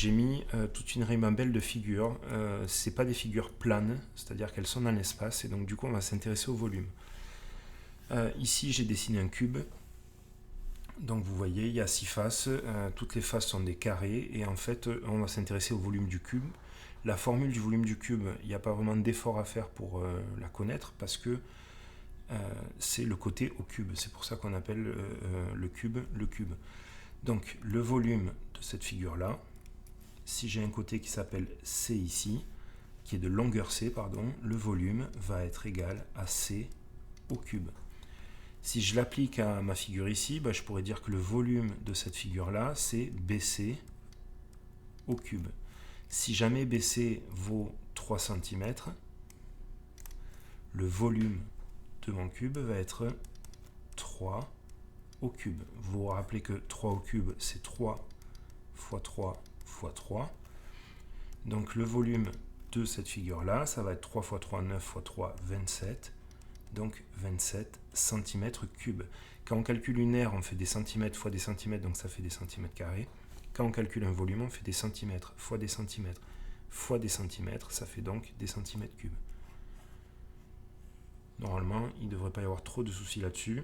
j'ai mis toute une ribambelle de figures. C'est pas des figures planes, c'est-à-dire qu'elles sont dans l'espace, et donc du coup on va s'intéresser au volume. Ici j'ai dessiné un cube. Donc vous voyez, il y a 6 faces, toutes les faces sont des carrés, et en fait on va s'intéresser au volume du cube. La formule du volume du cube, il n'y a pas vraiment d'effort à faire pour la connaître, parce que c'est le côté au cube, c'est pour ça qu'on appelle le cube. Donc le volume de cette figure-là, si j'ai un côté qui s'appelle C ici, qui est de longueur C, pardon, le volume va être égal à C au cube. Si je l'applique à ma figure ici, je pourrais dire que le volume de cette figure-là, c'est BC au cube. Si jamais BC vaut 3 cm, le volume de mon cube va être 3 au cube. Vous vous rappelez que 3 au cube, c'est 3 fois 3 fois 3. Donc le volume de cette figure-là, ça va être 3 fois 3, 9 fois 3, 27. Donc 27 cm3. Quand on calcule une aire, on fait des centimètres fois des centimètres, donc ça fait des centimètres carrés. Quand on calcule un volume, on fait des centimètres fois des centimètres fois des centimètres, ça fait donc des centimètres cubes. Normalement, il ne devrait pas y avoir trop de soucis là-dessus.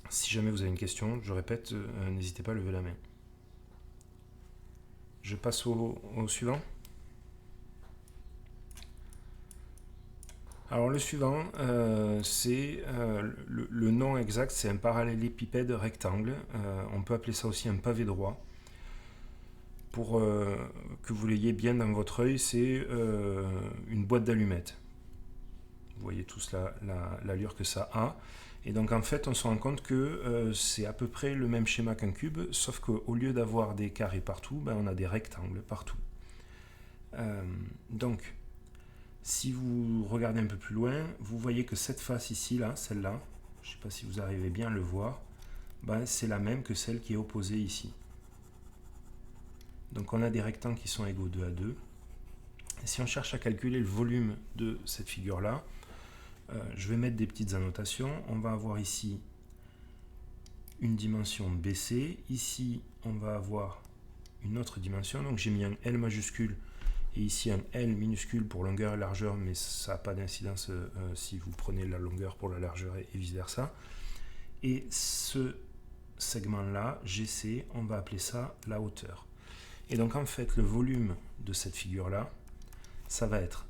Si jamais vous avez une question, je répète, n'hésitez pas à lever la main. Je passe au suivant. Alors le suivant, c'est le nom exact, c'est un parallélépipède rectangle. On peut appeler ça aussi un pavé droit. Pour que vous l'ayez bien dans votre œil, c'est une boîte d'allumettes. Vous voyez tous l'allure que ça a. Et donc en fait, on se rend compte que c'est à peu près le même schéma qu'un cube, sauf qu'au lieu d'avoir des carrés partout, on a des rectangles partout. Donc, si vous regardez un peu plus loin, vous voyez que cette face ici, là, celle-là, je ne sais pas si vous arrivez bien à le voir, c'est la même que celle qui est opposée ici. Donc on a des rectangles qui sont égaux 2 à 2. Et si on cherche à calculer le volume de cette figure-là, je vais mettre des petites annotations. On va avoir ici une dimension BC. Ici, on va avoir une autre dimension. Donc j'ai mis un L majuscule et ici un L minuscule pour longueur et largeur, mais ça n'a pas d'incidence si vous prenez la longueur pour la largeur et vice-versa. Et ce segment-là, GC, on va appeler ça la hauteur. Et donc en fait, le volume de cette figure-là, ça va être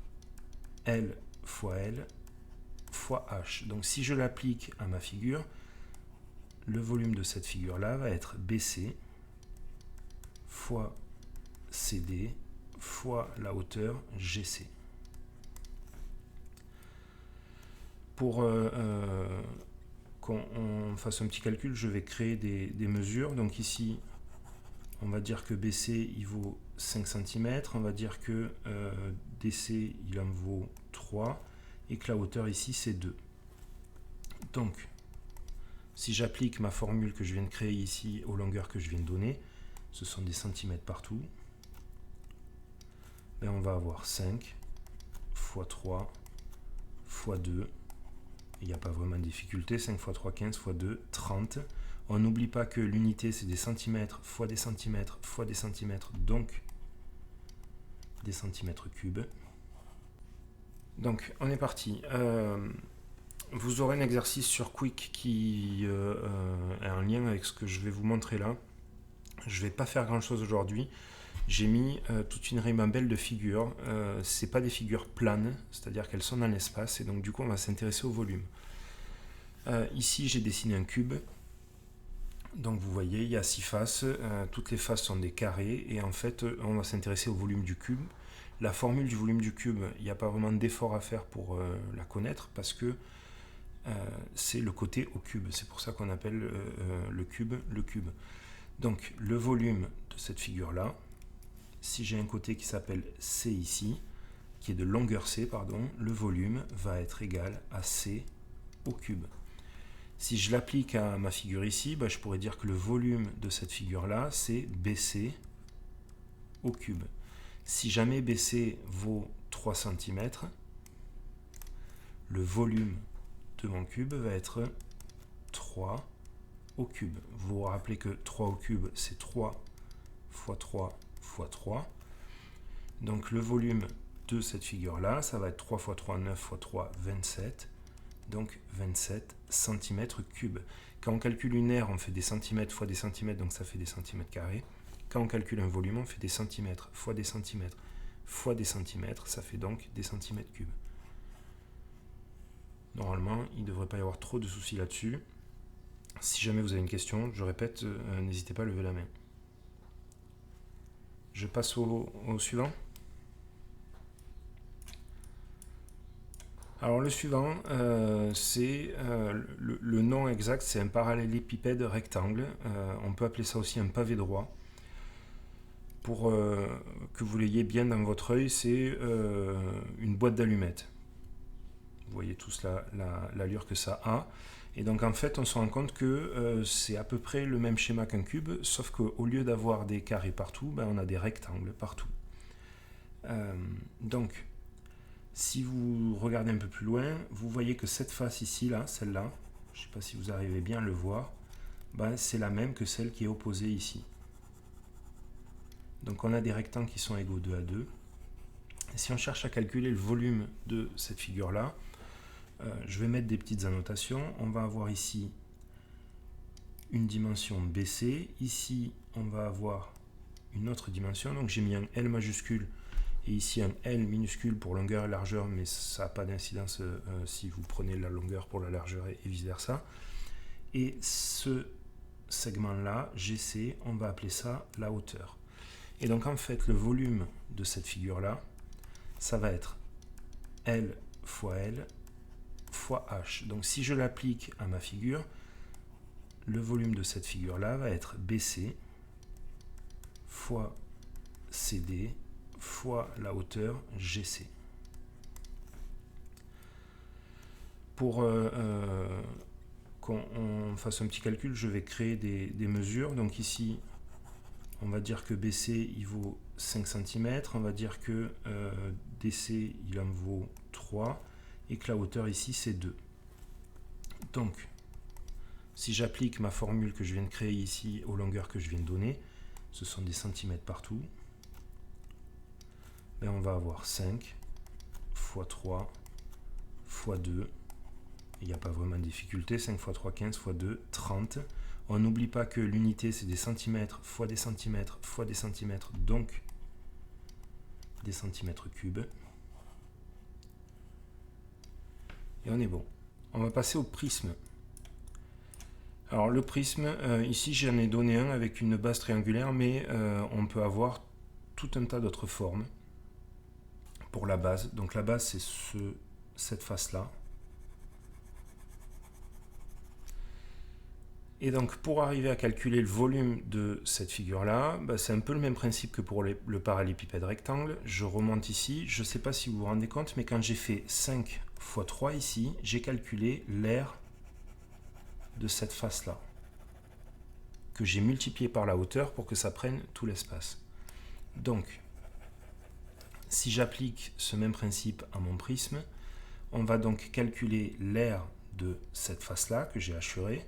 L fois L fois H. Donc si je l'applique à ma figure, le volume de cette figure-là va être BC fois CD fois la hauteur GC. Pour qu'on fasse un petit calcul, je vais créer des mesures. Donc ici, on va dire que BC il vaut 5 cm, on va dire que DC il en vaut 3 et que la hauteur ici c'est 2. Donc, si j'applique ma formule que je viens de créer ici aux longueurs que je viens de donner, ce sont des centimètres partout, on va avoir 5 fois 3 fois 2, il n'y a pas vraiment de difficulté, 5 fois 3, 15 fois 2, 30. On n'oublie pas que l'unité c'est des centimètres fois des centimètres fois des centimètres, donc des centimètres cubes. Donc on est parti. Vous aurez un exercice sur Quick qui est en lien avec ce que je vais vous montrer là. Je ne vais pas faire grand chose aujourd'hui. J'ai mis toute une ribambelle de figures. C'est pas des figures planes, c'est-à-dire qu'elles sont dans l'espace, et donc du coup on va s'intéresser au volume. Ici j'ai dessiné un cube. Donc vous voyez, il y a 6 faces, toutes les faces sont des carrés, et en fait on va s'intéresser au volume du cube. La formule du volume du cube, il n'y a pas vraiment d'effort à faire pour la connaître, parce que c'est le côté au cube, c'est pour ça qu'on appelle le cube. Donc le volume de cette figure-là, si j'ai un côté qui s'appelle C ici, qui est de longueur C, pardon, le volume va être égal à C au cube. Si je l'applique à ma figure ici, je pourrais dire que le volume de cette figure-là, c'est BC au cube. Si jamais BC vaut 3 cm, le volume de mon cube va être 3 au cube. Vous vous rappelez que 3 au cube, c'est 3 fois 3 fois 3. Donc le volume de cette figure-là, ça va être 3 fois 3, 9 fois 3, 27. Donc 27 cm3. Quand on calcule une aire, on fait des centimètres fois des centimètres, donc ça fait des centimètres carrés. Quand on calcule un volume, on fait des centimètres fois des centimètres fois des centimètres, ça fait donc des centimètres cubes. Normalement, il ne devrait pas y avoir trop de soucis là-dessus. Si jamais vous avez une question, je répète, n'hésitez pas à lever la main. Je passe au suivant. Alors le suivant, c'est le nom exact, c'est un parallélépipède rectangle. On peut appeler ça aussi un pavé droit. Pour que vous l'ayez bien dans votre œil, c'est une boîte d'allumettes. Vous voyez tous l'allure que ça a. Et donc en fait, on se rend compte que c'est à peu près le même schéma qu'un cube, sauf qu'au lieu d'avoir des carrés partout, on a des rectangles partout. Donc, si vous regardez un peu plus loin, vous voyez que cette face ici, là, celle-là, je ne sais pas si vous arrivez bien à le voir, c'est la même que celle qui est opposée ici. Donc on a des rectangles qui sont égaux 2 à 2. Et si on cherche à calculer le volume de cette figure-là, je vais mettre des petites annotations. On va avoir ici une dimension BC. Ici, on va avoir une autre dimension. Donc j'ai mis un L majuscule et ici un L minuscule pour longueur et largeur, mais ça n'a pas d'incidence si vous prenez la longueur pour la largeur et vice-versa. Et ce segment-là, GC, on va appeler ça la hauteur. Et donc en fait, le volume de cette figure-là, ça va être L fois L fois H. Donc si je l'applique à ma figure, le volume de cette figure-là va être BC fois CD fois la hauteur GC. Pour qu'on fasse un petit calcul, je vais créer des mesures. Donc ici, on va dire que BC il vaut 5 cm, on va dire que DC il en vaut 3 et que la hauteur ici c'est 2. Donc, si j'applique ma formule que je viens de créer ici aux longueurs que je viens de donner, ce sont des centimètres partout, on va avoir 5 fois 3 fois 2, il n'y a pas vraiment de difficulté, 5 fois 3, 15 fois 2, 30. On n'oublie pas que l'unité, c'est des centimètres fois des centimètres fois des centimètres, donc des centimètres cubes. Et on est bon. On va passer au prisme. Alors le prisme, ici j'en ai donné un avec une base triangulaire, mais on peut avoir tout un tas d'autres formes pour la base. Donc la base, c'est cette face-là. Et donc, pour arriver à calculer le volume de cette figure-là, c'est un peu le même principe que pour le parallélépipède rectangle. Je remonte ici. Je ne sais pas si vous vous rendez compte, mais quand j'ai fait 5 fois 3 ici, j'ai calculé l'aire de cette face-là, que j'ai multiplié par la hauteur pour que ça prenne tout l'espace. Donc, si j'applique ce même principe à mon prisme, on va donc calculer l'aire de cette face-là, que j'ai hachurée,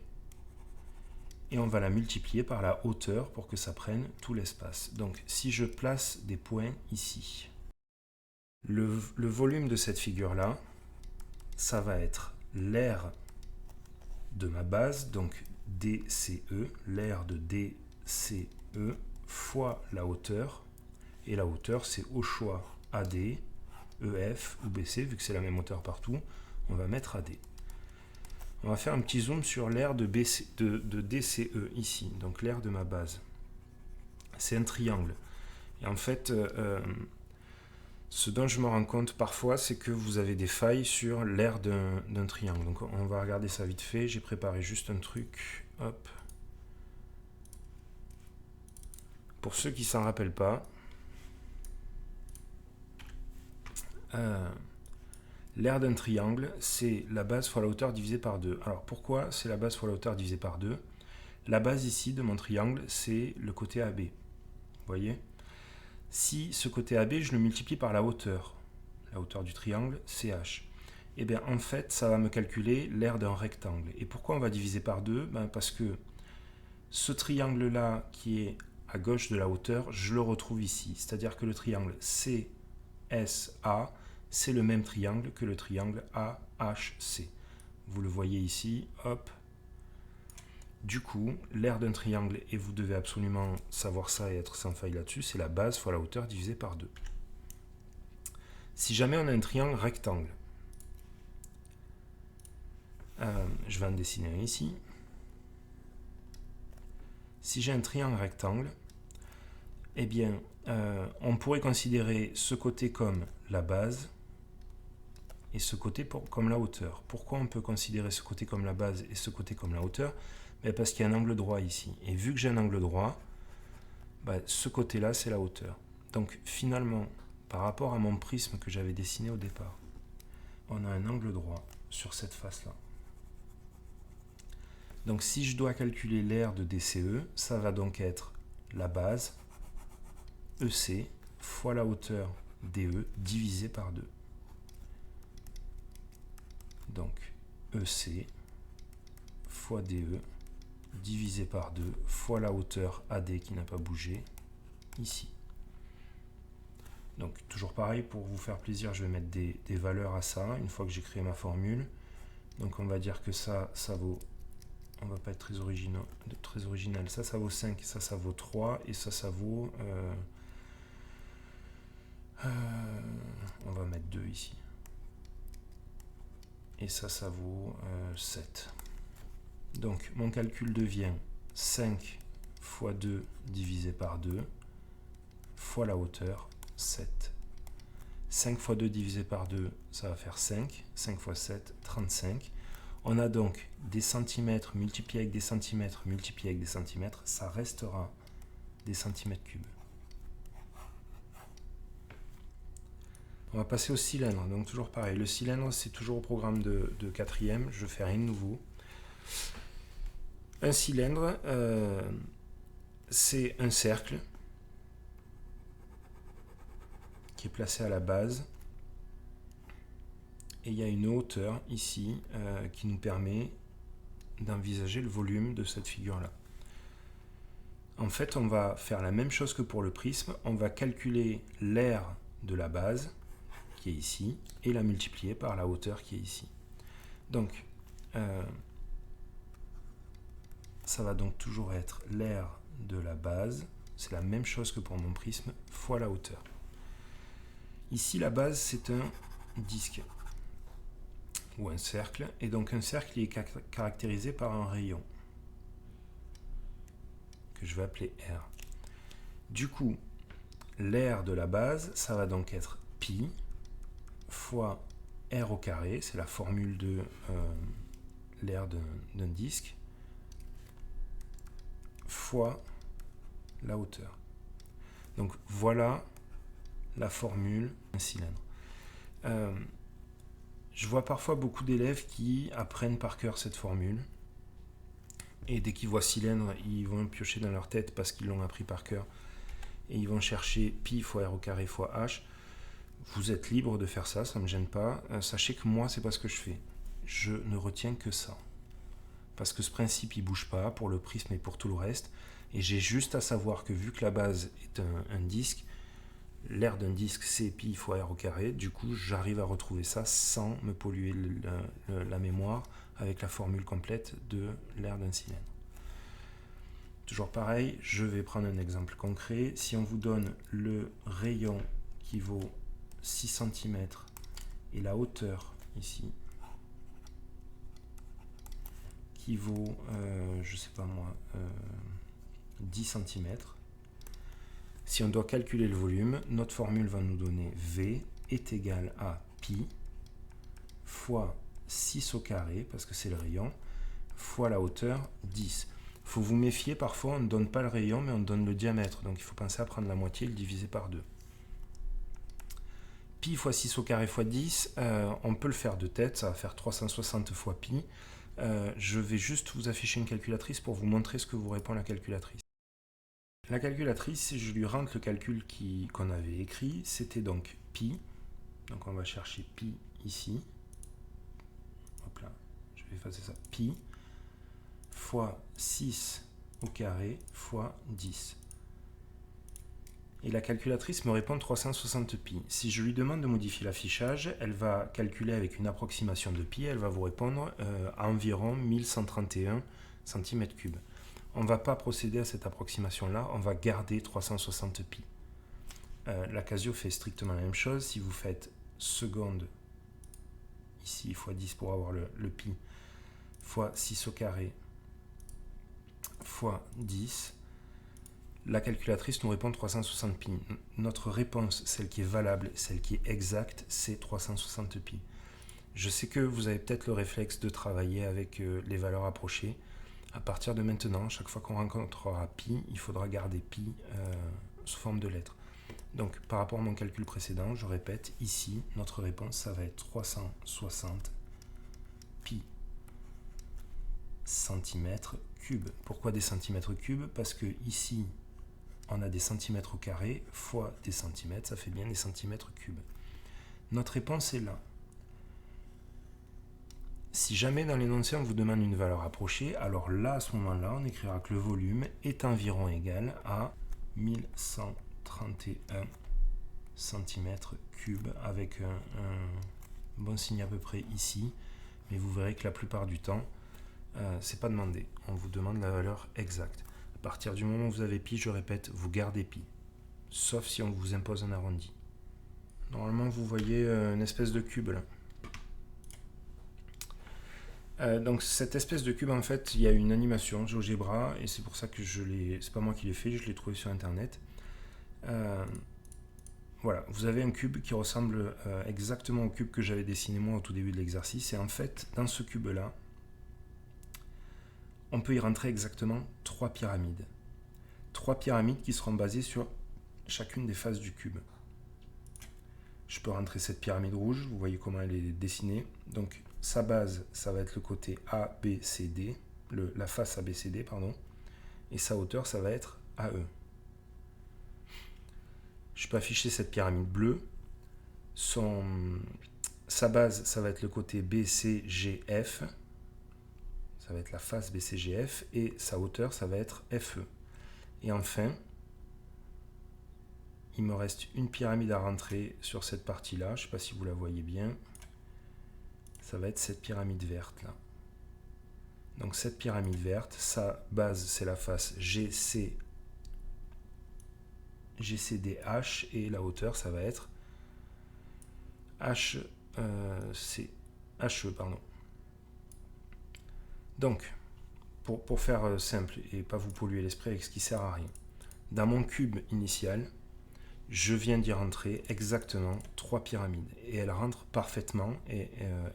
et on va la multiplier par la hauteur pour que ça prenne tout l'espace. Donc si je place des points ici, le volume de cette figure-là, ça va être l'aire de ma base, donc DCE, l'aire de DCE fois la hauteur, et la hauteur c'est au choix AD, EF ou BC, vu que c'est la même hauteur partout, on va mettre AD. On va faire un petit zoom sur l'aire de DCE ici, donc l'aire de ma base. C'est un triangle. Et en fait, ce dont je me rends compte parfois, c'est que vous avez des failles sur l'aire d'un triangle. Donc on va regarder ça vite fait. J'ai préparé juste un truc. Hop. Pour ceux qui ne s'en rappellent pas, l'aire d'un triangle, c'est la base fois la hauteur divisée par 2. Alors pourquoi c'est la base fois la hauteur divisée par 2? La base ici de mon triangle, c'est le côté AB. Vous voyez? Si ce côté AB, je le multiplie par la hauteur du triangle, CH, et bien en fait, ça va me calculer l'aire d'un rectangle. Et pourquoi on va diviser par 2? Parce que ce triangle-là qui est à gauche de la hauteur, je le retrouve ici. C'est-à-dire que le triangle CSA, c'est le même triangle que le triangle AHC. Vous le voyez ici, hop. Du coup, l'aire d'un triangle, et vous devez absolument savoir ça et être sans faille là-dessus, c'est la base fois la hauteur divisée par 2. Si jamais on a un triangle rectangle, je vais en dessiner un ici. Si j'ai un triangle rectangle, eh bien, on pourrait considérer ce côté comme la base et ce côté comme la hauteur. Pourquoi on peut considérer ce côté comme la base et ce côté comme la hauteur? Parce qu'il y a un angle droit ici. Et vu que j'ai un angle droit, ce côté-là, c'est la hauteur. Donc finalement, par rapport à mon prisme que j'avais dessiné au départ, on a un angle droit sur cette face-là. Donc si je dois calculer l'aire de DCE, ça va donc être la base EC fois la hauteur DE divisé par 2. Donc EC fois DE divisé par 2 fois la hauteur AD qui n'a pas bougé ici. Donc toujours pareil, pour vous faire plaisir, je vais mettre des valeurs à ça une fois que j'ai créé ma formule. Donc on va dire que ça vaut, on va pas être très original, ça vaut 5, ça vaut 3, et ça vaut, on va mettre 2 ici. Et ça vaut 7. Donc mon calcul devient 5 fois 2 divisé par 2 fois la hauteur 7. 5 fois 2 divisé par 2, ça va faire 5. 5 fois 7, 35. On a donc des centimètres multipliés avec des centimètres multipliés avec des centimètres. Ça restera des centimètres cubes. On va passer au cylindre. Donc toujours pareil. Le cylindre, c'est toujours au programme de quatrième. Je fais rien de nouveau. Un cylindre, c'est un cercle qui est placé à la base. Et il y a une hauteur ici qui nous permet d'envisager le volume de cette figure-là. En fait, on va faire la même chose que pour le prisme. On va calculer l'aire de la base, qui est ici, et la multiplier par la hauteur qui est ici. Donc, ça va donc toujours être l'aire de la base, c'est la même chose que pour mon prisme, fois la hauteur. Ici, la base, c'est un disque, ou un cercle, et donc un cercle il est caractérisé par un rayon, que je vais appeler R. Du coup, l'aire de la base, ça va donc être pi fois R au carré, c'est la formule de l'aire d'un disque, fois la hauteur. Donc voilà la formule d'un cylindre. Je vois parfois beaucoup d'élèves qui apprennent par cœur cette formule, et dès qu'ils voient cylindre, ils vont piocher dans leur tête parce qu'ils l'ont appris par cœur, et ils vont chercher pi fois r au carré fois h. Vous êtes libre de faire ça, ça ne me gêne pas. Sachez que moi, c'est pas ce que je fais. Je ne retiens que ça. Parce que ce principe, il ne bouge pas pour le prisme et pour tout le reste. Et j'ai juste à savoir que vu que la base est un disque, l'aire d'un disque, c'est pi fois r au carré. Du coup, j'arrive à retrouver ça sans me polluer la mémoire avec la formule complète de l'aire d'un cylindre. Toujours pareil, je vais prendre un exemple concret. Si on vous donne le rayon qui vaut 6 cm et la hauteur ici qui vaut, je sais pas moi, 10 cm. Si on doit calculer le volume, notre formule va nous donner V est égal à pi fois 6 au carré, parce que c'est le rayon, fois la hauteur 10. Il faut vous méfier, parfois on ne donne pas le rayon, mais on donne le diamètre. Donc il faut penser à prendre la moitié et le diviser par 2. Pi fois 6 au carré fois 10, on peut le faire de tête, ça va faire 360 fois pi. Je vais juste vous afficher une calculatrice pour vous montrer ce que vous répond la calculatrice. La calculatrice, si je lui rentre le calcul qu'on avait écrit, c'était donc pi. Donc on va chercher pi ici. Hop là, je vais effacer ça. Pi fois 6 au carré fois 10. Et la calculatrice me répond 360 pi. Si je lui demande de modifier l'affichage, elle va calculer avec une approximation de pi, elle va vous répondre à environ 1131 cm3. On ne va pas procéder à cette approximation-là, on va garder 360 pi. La Casio fait strictement la même chose. Si vous faites seconde, ici fois 10 pour avoir le pi, fois 6 au carré, fois 10, la calculatrice nous répond 360 pi. Notre réponse, celle qui est valable, celle qui est exacte, c'est 360 pi. Je sais que vous avez peut-être le réflexe de travailler avec les valeurs approchées. À partir de maintenant, chaque fois qu'on rencontrera pi, il faudra garder pi sous forme de lettres. Donc, par rapport à mon calcul précédent, je répète, ici, notre réponse, ça va être 360 pi centimètres cubes. Pourquoi des centimètres cubes? Parce que ici, on a des centimètres au carré fois des centimètres, ça fait bien des centimètres cubes. Notre réponse est là. Si jamais dans l'énoncé on vous demande une valeur approchée, alors là, à ce moment-là, on écrira que le volume est environ égal à 1131 cm3 avec un bon signe à peu près ici, mais vous verrez que la plupart du temps, c'est pas demandé. On vous demande la valeur exacte. À partir du moment où vous avez pi, je répète, vous gardez pi, sauf si on vous impose un arrondi. Normalement, vous voyez une espèce de cube là. Donc cette espèce de cube, en fait, il y a une animation GeoGebra, et c'est pour ça que c'est pas moi qui l'ai fait, je l'ai trouvé sur internet. Voilà, vous avez un cube qui ressemble exactement au cube que j'avais dessiné moi au tout début de l'exercice, et en fait, dans ce cube-là, on peut y rentrer exactement 3 pyramides. 3 pyramides qui seront basées sur chacune des faces du cube. Je peux rentrer cette pyramide rouge, vous voyez comment elle est dessinée. Donc sa base, ça va être le côté ABCD, la face ABCD, pardon, et sa hauteur, ça va être AE. Je peux afficher cette pyramide bleue. Sa base, ça va être le côté BCGF. Ça va être la face BCGF. Et sa hauteur, ça va être FE. Et enfin, il me reste une pyramide à rentrer sur cette partie-là. Je ne sais pas si vous la voyez bien. Ça va être cette pyramide verte là. Donc cette pyramide verte, sa base, c'est la face GCDH, et la hauteur, ça va être HE, pardon. Donc, pour faire simple et pas vous polluer l'esprit avec ce qui sert à rien, dans mon cube initial, je viens d'y rentrer exactement 3 pyramides, et elles rentrent parfaitement, et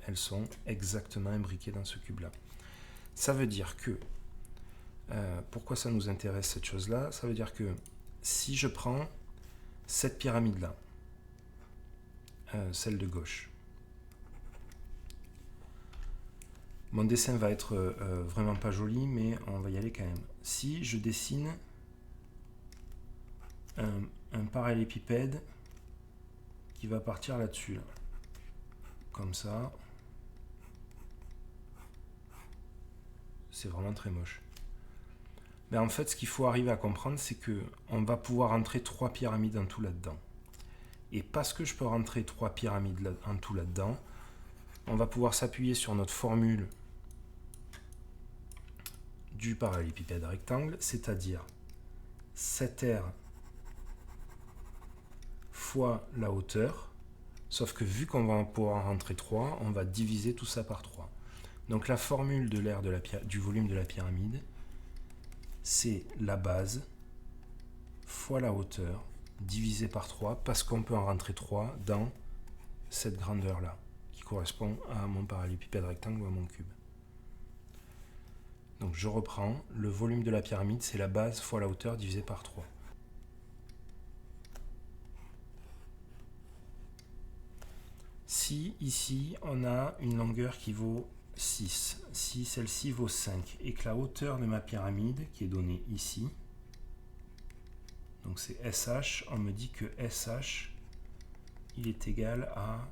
elles sont exactement imbriquées dans ce cube-là. Ça veut dire que, pourquoi ça nous intéresse cette chose-là? Ça veut dire que si je prends cette pyramide-là, celle de gauche, mon dessin va être vraiment pas joli, mais on va y aller quand même. Si je dessine un parallélépipède qui va partir là-dessus, là, comme ça, c'est vraiment très moche. Mais en fait, ce qu'il faut arriver à comprendre, c'est que on va pouvoir rentrer 3 pyramides en tout là-dedans. Et parce que je peux rentrer 3 pyramides en tout là-dedans, on va pouvoir s'appuyer sur notre formule du parallélépipède rectangle, c'est-à-dire 7R fois la hauteur, sauf que vu qu'on va pouvoir en rentrer 3, on va diviser tout ça par 3. Donc la formule de l'aire du volume de la pyramide, c'est la base fois la hauteur divisé par 3, parce qu'on peut en rentrer 3 dans cette grandeur-là, qui correspond à mon parallélépipède rectangle ou à mon cube. Donc je reprends, le volume de la pyramide, c'est la base fois la hauteur divisé par 3. Si ici on a une longueur qui vaut 6, si celle-ci vaut 5, et que la hauteur de ma pyramide, qui est donnée ici, donc c'est SH, on me dit que SH, il est égal à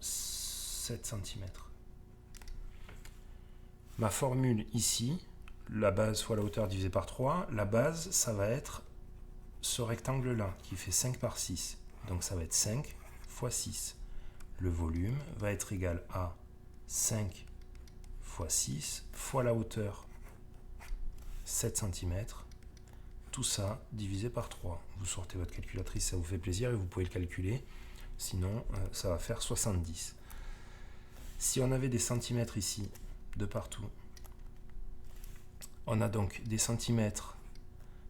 7 cm. Ma formule ici, la base fois la hauteur divisée par 3, la base, ça va être ce rectangle-là qui fait 5 par 6, donc ça va être 5 fois 6. Le volume va être égal à 5 fois 6 fois la hauteur, 7 cm. Tout ça divisé par 3. Vous sortez votre calculatrice, ça vous fait plaisir et vous pouvez le calculer. Sinon, ça va faire 70. Si on avait des centimètres ici, de partout, on a donc des centimètres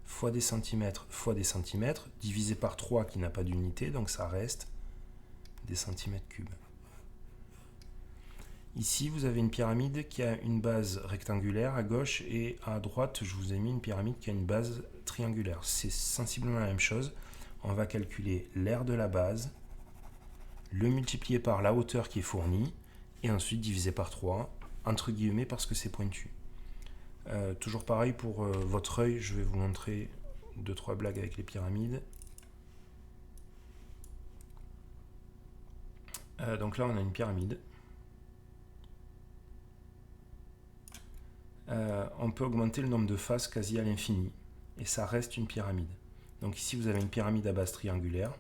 fois des centimètres fois des centimètres, divisé par 3 qui n'a pas d'unité, donc ça reste des centimètres cubes. Ici, vous avez une pyramide qui a une base rectangulaire à gauche et à droite, je vous ai mis une pyramide qui a une base triangulaire. C'est sensiblement la même chose. On va calculer l'aire de la base, le multiplier par la hauteur qui est fournie et ensuite diviser par 3, entre guillemets parce que c'est pointu. Toujours pareil pour votre œil, je vais vous montrer 2-3 blagues avec les pyramides. Donc là, on a une pyramide. On peut augmenter le nombre de faces quasi à l'infini et ça reste une pyramide. Donc ici vous avez une pyramide à base triangulaire.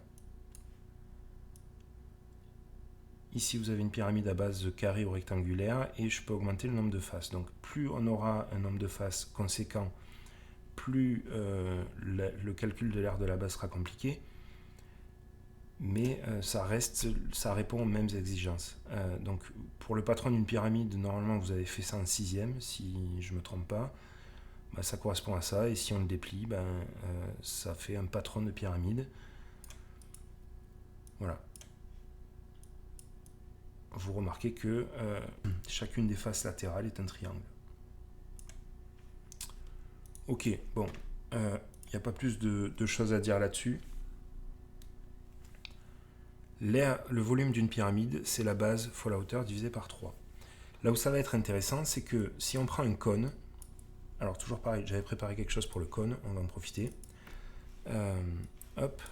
Ici vous avez une pyramide à base carrée ou rectangulaire et je peux augmenter le nombre de faces. Donc plus on aura un nombre de faces conséquent, plus le calcul de l'aire de la base sera compliqué. Mais ça répond aux mêmes exigences. Donc pour le patron d'une pyramide, normalement vous avez fait ça en 6e, si je ne me trompe pas, bah, ça correspond à ça, et si on le déplie, ça fait un patron de pyramide. Voilà. Vous remarquez que chacune des faces latérales est un triangle. Ok, bon, il n'y a pas plus de choses à dire là-dessus. Le volume d'une pyramide, c'est la base fois la hauteur divisé par 3. Là où ça va être intéressant, c'est que si on prend un cône, alors toujours pareil, j'avais préparé quelque chose pour le cône, on va en profiter. Hop.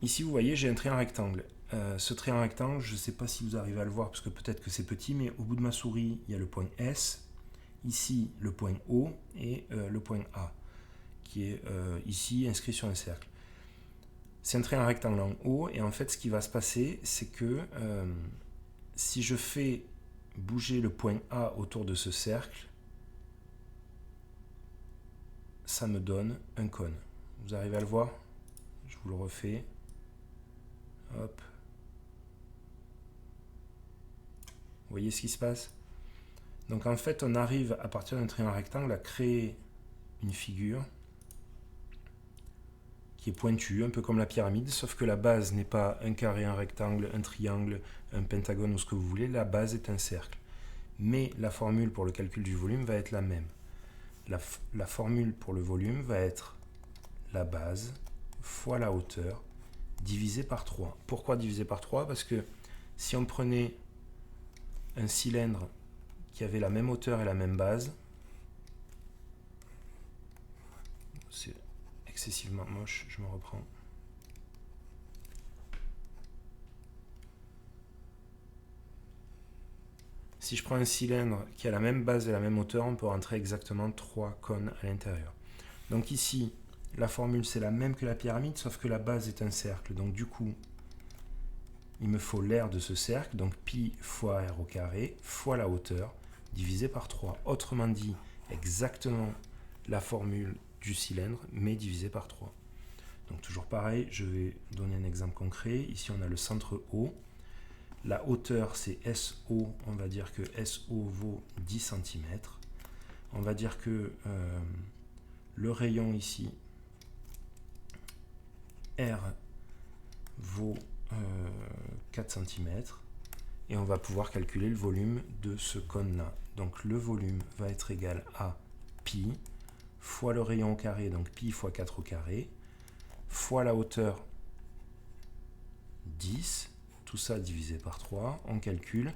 Ici, vous voyez, j'ai un triangle rectangle. Ce triangle rectangle, je ne sais pas si vous arrivez à le voir, parce que peut-être que c'est petit, mais au bout de ma souris, il y a le point S, ici le point O et le point A, qui est ici inscrit sur un cercle. C'est un triangle rectangle en haut, et en fait, ce qui va se passer, c'est que si je fais bouger le point A autour de ce cercle, ça me donne un cône. Vous arrivez à le voir? Je vous le refais. Hop. Vous voyez ce qui se passe? Donc en fait, on arrive à partir d'un triangle rectangle à créer une figure qui est pointue, un peu comme la pyramide, sauf que la base n'est pas un carré, un rectangle, un triangle, un pentagone ou ce que vous voulez, la base est un cercle. Mais la formule pour le calcul du volume va être la même. La formule pour le volume va être la base fois la hauteur divisé par 3. Pourquoi divisé par 3? Parce que si on prenait un cylindre qui avait la même hauteur et la même base, c'est excessivement moche, je me reprends. Si je prends un cylindre qui a la même base et la même hauteur, on peut rentrer exactement 3 cônes à l'intérieur. Donc ici, la formule c'est la même que la pyramide, sauf que la base est un cercle. Donc du coup, il me faut l'aire de ce cercle, donc pi fois r au carré, fois la hauteur, divisé par 3. Autrement dit, exactement la formule du cylindre, mais divisé par 3. Donc toujours pareil, je vais donner un exemple concret. Ici, on a le centre O. La hauteur, c'est SO. On va dire que SO vaut 10 cm. On va dire que le rayon ici, R, vaut 4 cm. Et on va pouvoir calculer le volume de ce cône-là. Donc le volume va être égal à pi fois le rayon au carré, donc pi fois 4 au carré, fois la hauteur 10, tout ça divisé par 3, on calcule.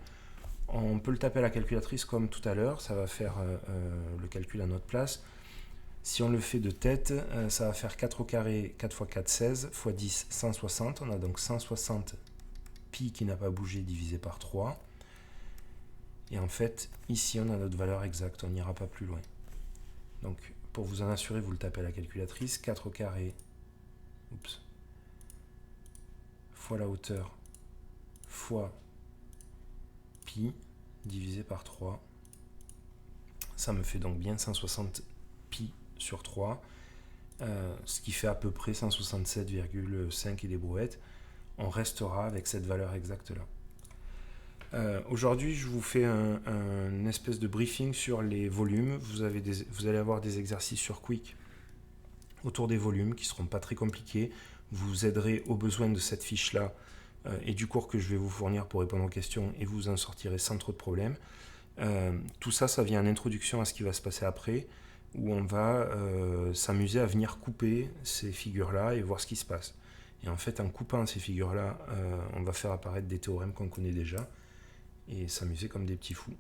On peut le taper à la calculatrice comme tout à l'heure, ça va faire le calcul à notre place. Si on le fait de tête, ça va faire 4 au carré, 4 fois 4, 16, fois 10, 160. On a donc 160 pi qui n'a pas bougé divisé par 3. Et en fait, ici, on a notre valeur exacte, on n'ira pas plus loin. Donc, pour vous en assurer, vous le tapez à la calculatrice. 4 au carré, oups, fois la hauteur, fois pi, divisé par 3. Ça me fait donc bien 160 pi sur 3, ce qui fait à peu près 167,5 et des brouettes. On restera avec cette valeur exacte là. Aujourd'hui, je vous fais un espèce de briefing sur les volumes. Vous allez avoir des exercices sur Quick autour des volumes qui ne seront pas très compliqués. Vous aiderez aux besoins de cette fiche-là et du cours que je vais vous fournir pour répondre aux questions et vous en sortirez sans trop de problèmes. Tout ça, ça vient en introduction à ce qui va se passer après, où on va s'amuser à venir couper ces figures-là et voir ce qui se passe. Et en fait, en coupant ces figures-là, on va faire apparaître des théorèmes qu'on connaît déjà, et s'amuser comme des petits fous.